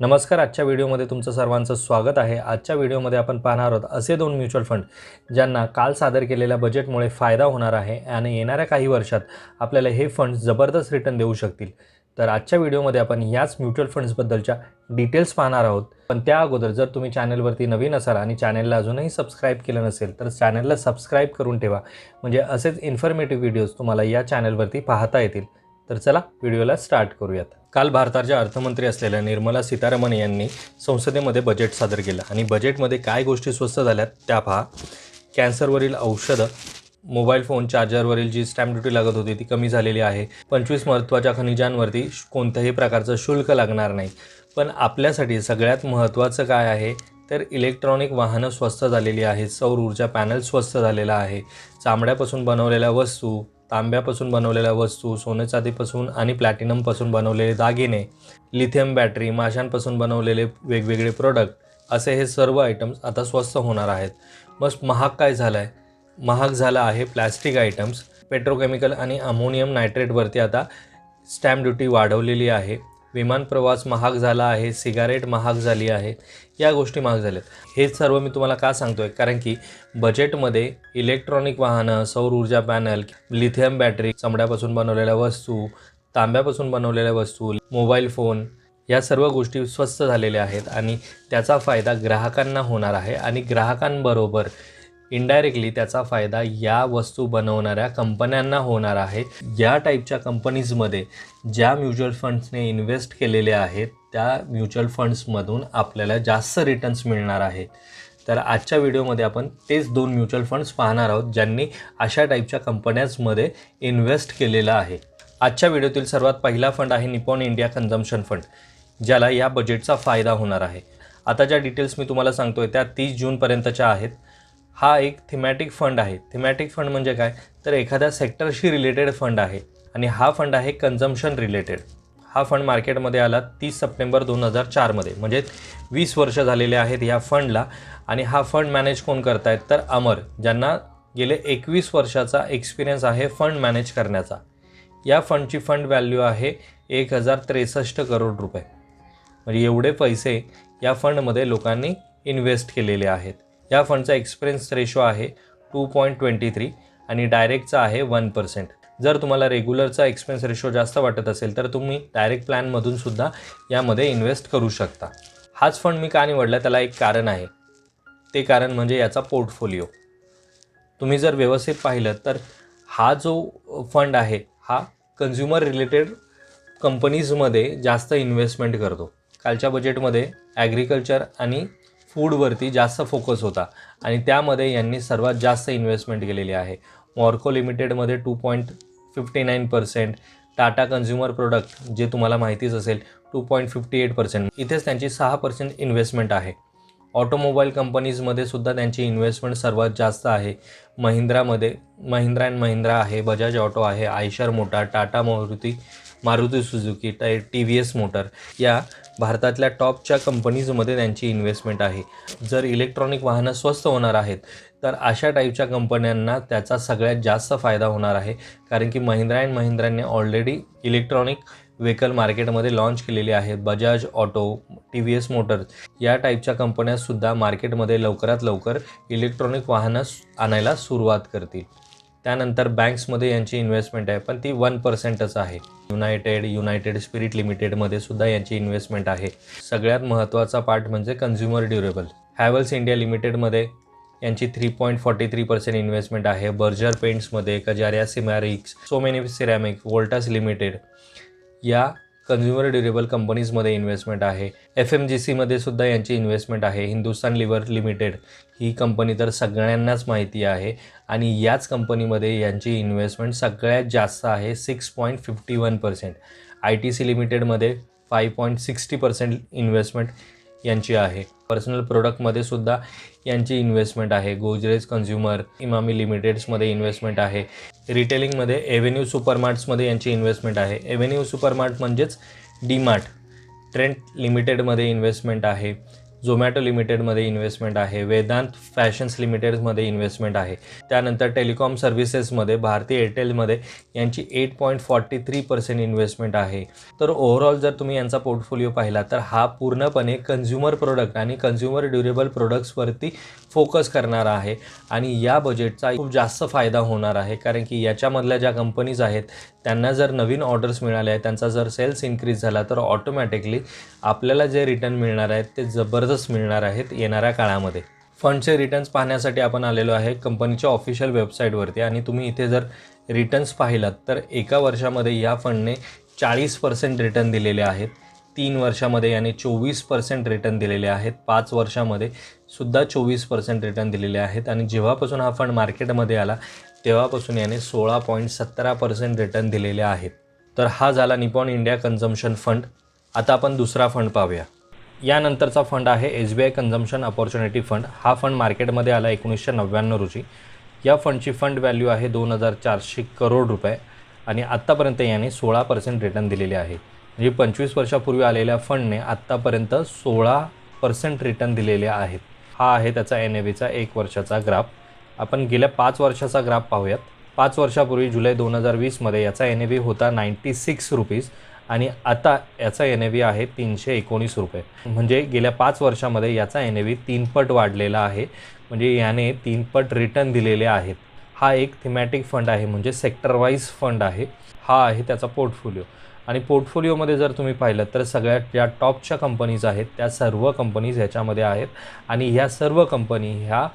नमस्कार. आजच्या व्हिडिओमध्ये तुमचं सर्वांचं स्वागत आहे. आजच्या व्हिडिओमध्ये आपण पाहणार आहोत असे दोन म्युच्युअल फंड ज्यांना काल सादर केलेल्या बजेटमुळे फायदा होणार आहे आणि येणाऱ्या काही वर्षात आपल्याला हे फंड जबरदस्त रिटर्न देऊ शकतील. तर आजच्या व्हिडिओमध्ये आपण याच म्युच्युअल फंड्सबद्दलच्या डिटेल्स पाहणार आहोत. पण त्या अगोदर जर तुम्ही चॅनलवरती नवीन असाल आणि चॅनलला अजूनही सबस्क्राईब केलं नसेल तर चॅनलला सबस्क्राईब करून ठेवा, म्हणजे असेच इन्फॉर्मेटिव्ह व्हिडिओज तुम्हाला या चॅनलवरती पाहता येतील. तर चला व्हिडिओला स्टार्ट करूयात. काल भारताच्या अर्थमंत्री असलेल्या निर्मला सीतारामन यांनी संसदेमध्ये बजेट सादर केलं आणि बजेटमध्ये काय गोष्टी स्वस्त झाल्यात त्या पहा. कॅन्सरवरील औषधं, मोबाईल फोन चार्जरवरील जी स्टॅम्प ड्युटी लागत होती ती कमी झालेली आहे. 25 महत्त्वाच्या खनिजांवरती कोणत्याही प्रकारचं शुल्क लागणार नाही. पण आपल्यासाठी सगळ्यात महत्त्वाचं काय आहे तर इलेक्ट्रॉनिक वाहनं स्वस्त झालेली आहेत. सौर ऊर्जा पॅनल स्वस्त झालेला आहे. चामड्यापासून बनवलेल्या वस्तू, तांब्यापासून बनवलेल्या वस्तू, सोने चांदीपासून आणि प्लॅटिनमपासून बनवलेले दागिने, लिथियम बॅटरी, माशांपासून बनवलेले वेगवेगळे प्रोडक्ट, असे हे सर्व आयटम्स आता स्वस्त होणार आहेत. मग महाग काय झालं आहे? महाग झालं आहे प्लॅस्टिक आयटम्स. पेट्रोकेमिकल आणि अमोनियम नायट्रेटवरती आता स्टॅम्प ड्युटी वाढवलेली आहे. विमान प्रवास महाग झाला आहे. सिगारेट महाग झाली आहे. या गोष्टी महाग झाल्यात. हे सर्व मी तुम्हाला का सांगतो आहे, कारण की बजेटमध्ये इलेक्ट्रॉनिक वाहनं, सौर ऊर्जा पॅनल, लिथियम बॅटरी, चामड्यापासून बनवलेल्या वस्तू, तांब्यापासून बनवलेल्या वस्तू, मोबाईल फोन, या सर्व गोष्टी स्वस्त झालेल्या आहेत आणि त्याचा फायदा ग्राहकांना होणार आहे आणि ग्राहकांबरोबर इनडायरेक्टली त्याचा फायदा या वस्तू बनवणाऱ्या कंपन्यांना होणार आहे. या टाईपच्या कंपनीजमध्ये ज्या म्युच्युअल फंड्सने इन्व्हेस्ट केलेले आहेत त्या म्युच्युअल फंड्समधून आपल्याला जास्त रिटर्न्स मिळणार आहेत. तर आजच्या व्हिडिओमध्ये आपण तेच दोन म्युच्युअल फंड्स पाहणार आहोत ज्यांनी अशा टाईपच्या कंपन्यांमध्ये इन्व्हेस्ट केलेलं आहे. आजच्या व्हिडिओतील सर्वात पहिला फंड आहे निपॉन इंडिया कन्झम्पशन फंड, ज्याला या बजेटचा फायदा होणार आहे. आता ज्या डिटेल्स मी तुम्हाला सांगतो आहे त्या 30 जूनपर्यंतच्या आहेत. हा एक थीमॅटिक फंड आहे. थीमॅटिक फंड म्हणजे काय तर एखाद्या सेक्टरशी रिलेटेड फंड आहे आणि हा फंड आहे कन्झम्पशन रिलेटेड. हा फंड मार्केटमध्ये आला 30 सप्टेंबर 2004मध्ये, म्हणजे 20 वर्ष झालेले आहेत ह्या फंडला. आणि हा फंड मॅनेज कोण करतायत तर अमर, ज्यांना गेले 21 वर्षाचा एक्सपिरियन्स आहे फंड मॅनेज करण्याचा. या फंडची फंड व्हॅल्यू आहे 1063 करोड रुपये. म्हणजे एवढे पैसे या फंडमध्ये लोकांनी इन्व्हेस्ट केलेले आहेत. या फंडचा एक्सपिरियन्स रेशो आहे 2.23 आणि डायरेक्टचा आहे 1%. जर तुम्हाला रेग्युलरचा एक्सपेन्स रेशो जास्त वाटत असेल तर तुम्ही डायरेक्ट प्लॅनमधून सुद्धा यामध्ये इन्व्हेस्ट करू शकता. हाच फंड मी का निवडला त्याला एक कारण आहे. ते कारण म्हणजे याचा पोर्टफोलिओ. तुम्ही जर व्यवस्थित पाहिलं तर हा जो फंड आहे हा कन्झ्युमर रिलेटेड कंपनीजमध्ये जास्त इन्व्हेस्टमेंट करतो. कालच्या बजेटमध्ये ॲग्रिकल्चर आणि फूडवरती जास्त फोकस होता आणि त्यामध्ये यांनी सर्वात जास्त इन्व्हेस्टमेंट केलेली आहे. मॉर्को लिमिटेडमध्ये 2.59%, टाटा कन्झ्युमर प्रोडक्ट जे तुम्हाला माहितीच असेल 2.58%, इथेच त्यांची 6% इन्व्हेस्टमेंट आहे. ऑटोमोबाईल कंपनीजमध्ये सुद्धा त्यांची इन्व्हेस्टमेंट सर्वात जास्त आहे. महिंद्रा अँड महिंद्रा आहे, बजाज ऑटो आहे, Eicher motor, Tata Maruti Suzuki, TVS motor, या भारतातल्या टॉपच्या कंपनीजमध्ये त्यांची इन्व्हेस्टमेंट आहे. जर इलेक्ट्रॉनिक वाहनं स्वस्त होणार आहेत तर अशा टाईपच्या कंपन्यांना त्याचा सगळ्यात जास्त फायदा होणार आहे, कारण की महिंद्रा अँड महिंद्राने ऑलरेडी इलेक्ट्रॉनिक व्हेकल मार्केटमध्ये लॉन्च केलेली आहेत. बजाज ऑटो, TVS मोटर्स या टाईपच्या कंपन्यासुद्धा मार्केटमध्ये लवकरात लवकर इलेक्ट्रॉनिक वाहनं आणायला सुरुवात करतील. त्यानंतर बँक्समध्ये यांची इन्व्हेस्टमेंट आहे, पण ती 1%च आहे. युनायटेड स्पिरिट लिमिटेडमध्ये सुद्धा यांची इन्व्हेस्टमेंट आहे. सगळ्यात महत्त्वाचा पार्ट म्हणजे कन्झ्युमर ड्युरेबल. हॅवल्स इंडिया लिमिटेडमध्ये यांची 3.43% इन्व्हेस्टमेंट आहे. बर्जर पेंट्समध्ये, Kajaria ceramics, Somany ceramic, Voltas limited या कन्झ्युमर ड्युरेबल कंपनीजमध्ये इन्व्हेस्टमेंट आहे. FMGCमध्ये सुद्धा यांची इन्व्हेस्टमेंट आहे. हिंदुस्तान लिव्हर लिमिटेड ही कंपनी तर सगळ्यांनाच माहिती आहे आणि याच कंपनीमध्ये यांची इन्व्हेस्टमेंट सगळ्यात जास्त आहे 6.51%. ITC लिमिटेडमध्ये 5.60% इन्व्हेस्टमेंट यांची आहे. पर्सनल प्रोडक्टमध्ये सुद्धा यांची इन्व्हेस्टमेंट आहे. गोदरेज कन्झ्युमर, इमामी लिमिटेड्समध्ये इन्व्हेस्टमेंट आहे. रिटेलिंगमध्ये एव्हेन्यू सुपरमार्ट्समध्ये यांची इन्व्हेस्टमेंट आहे. एव्हेन्यू सुपरमार्ट म्हणजेच DMart. ट्रेंट लिमिटेडमध्ये इन्व्हेस्टमेंट आहे. झोमॅटो लिमिटेडमध्ये इन्व्हेस्टमेंट आहे, वेदांत फॅशन्स लिमिटेडमध्ये इन्व्हेस्टमेंट आहे, त्यानंतर टेलिकॉम सर्व्हिसेसमध्ये भारती एअरटेलमध्ये यांची 8.43% इन्व्हेस्टमेंट आहे. तर ओव्हरऑल जर तुम्ही यांचा पोर्टफोलिओ पाहिला तर हा पूर्णपणे कन्झ्युमर प्रोडक्ट आणि कन्झ्युमर ड्युरेबल प्रोडक्ट्सवरती फोकस करणारा आहे आणि या बजेटचा खूप जास्त फायदा होणार आहे, कारण की याच्यामधल्या ज्या कंपनीज आहेत त्यांना जर नवीन ऑर्डर्स मिळाल्या आहेत, त्यांचा जर सेल्स इन्क्रीज झाला तर ऑटोमॅटिकली आपल्याला जे रिटर्न मिळणार आहेत ते जबरदस्त मिळणार आहेत येणाऱ्या काळामध्ये. फंडचे रिटर्न्स पाहण्यासाठी आपण आलेलो आहे कंपनीच्या ऑफिशियल वेबसाईटवरती आणि तुम्ही इथे जर रिटर्न्स पाहिलात तर एका वर्षामध्ये या फंडने 40% रिटर्न दिलेले आहेत, 3 वर्षामध्ये याने 24% रिटर्न दिलेले आहेत, 5 वर्षामध्ये सुद्धा 24% रिटर्न दिलेले आहेत आणि जेव्हापासून हा फंड मार्केटमध्ये आला तेव्हापासून याने 16.17% रिटर्न दिलेले आहेत. तर हा झाला निपॉन इंडिया कन्झम्पशन फंड. आता आपण दुसरा फंड पाहूया. यानंतरचा फंड आहे SBI कन्झम्पशन अपॉर्च्युनिटी फंड. हा फंड मार्केटमध्ये आला 1999 रोजी. या फंडची फंड व्हॅल्यू आहे 2400 करोड रुपये आणि आत्तापर्यंत याने 16% रिटर्न दिलेले आहे. म्हणजे 25 वर्षापूर्वी आलेल्या फंडने आत्तापर्यंत 16% रिटर्न दिलेले आहेत. हा आहे त्याचा NAVचा 1 वर्षाचा ग्राफ. आपण गेल्या 5 वर्षाचा ग्राफ पाहूयात. 5 वर्षापूर्वी जुलै 2020मध्ये याचा NAV होता 96 रुपीज आणि आता याचा NAV आहे 319 रुपये. म्हणजे गेल्या 5 वर्षामध्ये याचा NAV 3 पट वाढलेला आहे, म्हणजे याने 3 पट रिटर्न दिलेले आहेत. हा एक थीमॅटिक फंड आहे, म्हणजे सेक्टर वाईज फंड आहे. हा आहे त्याचा पोर्टफोलिओ आणि पोर्टफोलिओमध्ये जर तुम्ही पाहिलं तर सगळ्यात ज्या टॉपच्या कंपनीज आहेत त्या सर्व कंपनीज ह्याच्यामध्ये आहेत आणि ह्या सर्व कंपनी ह्या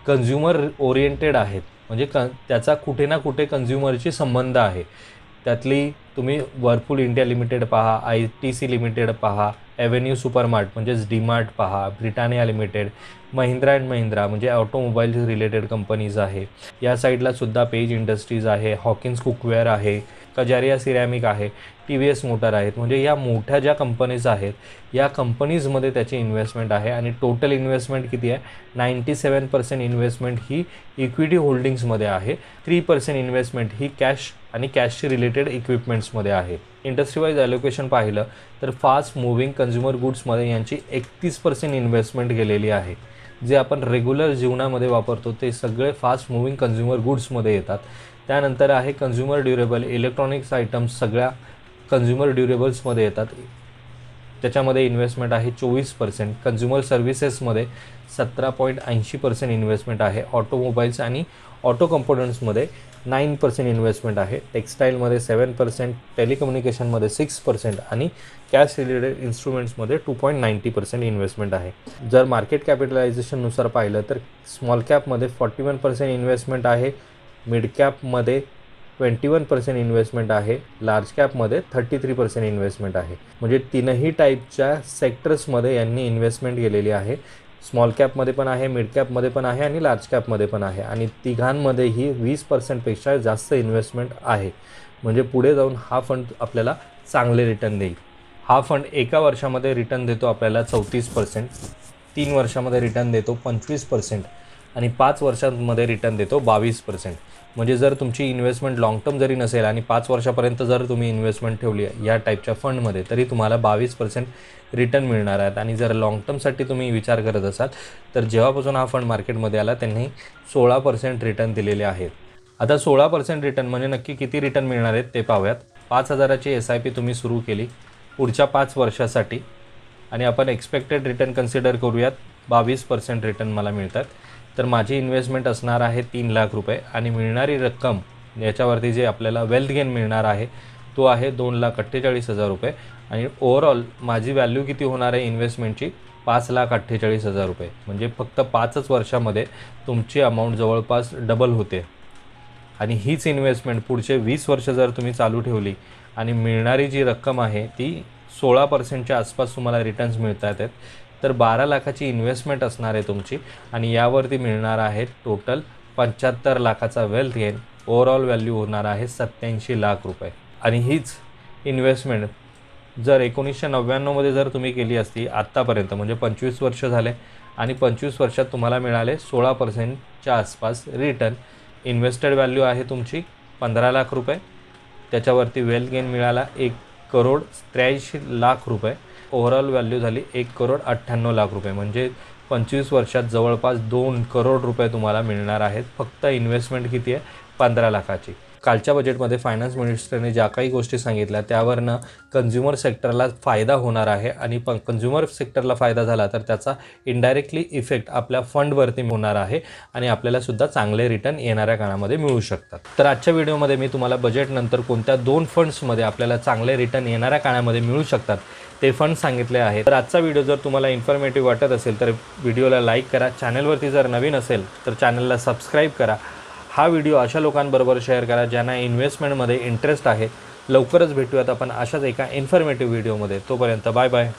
कन्झ्युमर ओरिएंटेड आहेत, म्हणजे त्याचा कुठे ना कुठे कन्झ्युमरशी संबंध आहे. त्यातली तुम्ही वर्लपूल इंडिया लिमिटेड पहा, ITC लिमिटेड पहा, ॲव्हेन्यू सुपरमार्ट म्हणजेच डीमार्ट पहा, Britannia limited, Mahindra and Mahindra म्हणजे ऑटोमोबाईल रिलेटेड कंपनीज आहे. या साईडला सुद्धा पेज इंडस्ट्रीज आहे, हॉकिन्स कुकवेअर आहे, कजारिया सिरॅमिक आहे, TVS मोटर आहेत. म्हणजे या मोठ्या ज्या कंपनीज आहेत या कंपनीजमध्ये त्याची इन्व्हेस्टमेंट आहे आणि टोटल इन्व्हेस्टमेंट किती आहे? 97% इन्व्हेस्टमेंट ही इक्विटी होल्डिंग्समध्ये आहे, 3% इन्व्हेस्टमेंट ही कॅश आणि कॅशशी रिलेटेड इक्विपमेंट्समध्ये आहे. इंडस्ट्री वाईज ॲलोकेशन पाहिलं तर फास्ट मूव्हिंग कन्झ्युमर गुड्समध्ये यांची 31% इन्व्हेस्टमेंट गेलेली आहे. जे आपण रेग्युलर जीवनामध्ये वापरतो ते सगळे फास्ट मूव्हिंग कन्झ्युमर गुड्समध्ये येतात. त्यानंतर आहे कन्झ्युमर ड्युरेबल इलेक्ट्रॉनिक्स आयटम्स, सगळ्या कन्झ्युमर ड्युरेबल्समध्ये येतात, त्याच्यामध्ये इन्व्हेस्टमेंट आहे 24%. कन्झ्युमर सर्व्हिसेसमध्ये 17.80% इन्व्हेस्टमेंट आहे. ऑटोमोबाईल्स आणि ऑटो कंपोनंट्समध्ये 9% इन्व्हेस्टमेंट आहे. टेक्स्टाईलमध्ये 7%, टेलिकम्युनिकेशनमध्ये 6% आणि कॅश रिलेटेड इन्स्ट्रुमेंट्समध्ये 2.90% इन्व्हेस्टमेंट आहे. जर मार्केट कॅपिटलायझेशननुसार पाहिलं तर स्मॉल कॅपमध्ये 41% इन्व्हेस्टमेंट आहे, मिड कॅपमध्ये 21% इन्व्हेस्टमेंट आहे, लार्ज कॅपमध्ये 33% इन्व्हेस्टमेंट आहे. म्हणजे तीनही टाईपच्या सेक्टर्समध्ये यांनी इन्व्हेस्टमेंट केलेली आहे. स्मॉल कॅपमध्ये पण आहे, मिड कॅपमध्ये पण आहे आणि लार्ज कॅपमध्ये पण आहे आणि तिघांमध्येही 20%पेक्षा जास्त इन्व्हेस्टमेंट आहे. म्हणजे पुढे जाऊन हा फंड आपल्याला चांगले रिटर्न देईल. हा फंड एका वर्षामध्ये रिटर्न देतो आपल्याला 34%, 3 वर्षामध्ये रिटर्न देतो 25% आणि 5 वर्षांमध्ये रिटर्न देतो 22%. म्हणजे जर तुमची इन्व्हेस्टमेंट लाँग टर्म जरी नसेल आणि 5 वर्षापर्यंत जर तुम्ही इन्व्हेस्टमेंट ठेवली आहे या टाईपच्या फंडमध्ये तरी तुम्हाला 22% रिटर्न मिळणार आहेत. आणि जर लाँग टर्मसाठी तुम्ही विचार करत असाल तर जेव्हापासून हा फंड मार्केटमध्ये आला त्यांनी 16% रिटर्न दिलेले आहेत. आता 16% रिटर्न म्हणजे नक्की किती रिटर्न मिळणार आहेत ते पाहूयात. 5,000ची SIP तुम्ही सुरू केली पुढच्या 5 वर्षासाठी आणि आपण एक्सपेक्टेड रिटर्न कन्सिडर करूयात, 22% रिटर्न मला मिळतात. तर माझी इन्व्हेस्टमेंट असणार आहे 3 लाख रुपये आणि मिळणारी रक्कम याच्यावरती जे आपल्याला वेल्थ गेन मिळणार आहे तो आहे 2,48,000 रुपये आणि ओव्हरऑल माझी व्हॅल्यू किती होणार आहे इन्व्हेस्टमेंटची? 5,48,000 रुपये. म्हणजे फक्त 5च वर्षामध्ये तुमची अमाऊंट जवळपास डबल होते आणि हीच इन्व्हेस्टमेंट पुढचे 20 वर्ष जर तुम्ही चालू ठेवली आणि मिळणारी जी रक्कम आहे ती 16%च्या आसपास तुम्हाला रिटर्न्स मिळतात आहेत, तर 12 लाखाची इन्व्हेस्टमेंट असणार आहे तुमची आणि यावरती मिळणार आहे टोटल 75 लाखाचा वेल्थ गेन. ओव्हरऑल व्हॅल्यू होणार आहे 87 लाख रुपये. आणि हीच इन्व्हेस्टमेंट जर 1999मध्ये जर तुम्ही केली असती आत्तापर्यंत, म्हणजे 25 वर्ष झाले आणि 25 वर्षात तुम्हाला मिळाले 16%च्या आसपास रिटर्न. इन्व्हेस्टेड व्हॅल्यू आहे तुमची 15 लाख रुपये, त्याच्यावरती वेल्थ गेन मिळाला 1,83,00,000 रुपये ओव्हरऑल व्हॅल्यू झाली 1,98,00,000 रुपये, म्हणजे 25 वर्षात जवळपास 2 करोड रुपये तुम्हाला मिळणार आहेत. फक्त इन्व्हेस्टमेंट किती आहे? 15 लाखाची. कालच्या बजेटमध्ये फायनान्स मिनिस्टरने ज्या काही गोष्टी सांगितल्या त्यावरनं कन्झ्युमर सेक्टरला फायदा होणार आहे आणि कन्झ्युमर सेक्टरला फायदा झाला तर त्याचा इनडायरेक्टली इफेक्ट आपल्या फंडवरती होणार आहे आणि आपल्यालासुद्धा चांगले रिटर्न येणाऱ्या काळामध्ये मिळू शकतात. तर आजच्या व्हिडिओमध्ये मी तुम्हाला बजेटनंतर कोणत्या 2 फंड्समध्ये आपल्याला चांगले रिटर्न येणाऱ्या काळामध्ये मिळू शकतात ते फंड सांगितले आहेत. तर आजचा व्हिडिओ जर तुम्हाला इन्फॉर्मेटिव्ह वाटत असेल तर व्हिडिओला लाईक करा. चॅनलवरती जर नवीन असेल तर चॅनलला सबस्क्राईब करा. हा व्हिडिओ अशा लोकांबरोबर शेअर करा ज्यांना इन्व्हेस्टमेंटमध्ये इंटरेस्ट आहे. लवकरच भेटूयात आपण अशाच एका इन्फॉर्मेटिव्ह व्हिडिओमध्ये. तोपर्यंत बाय बाय.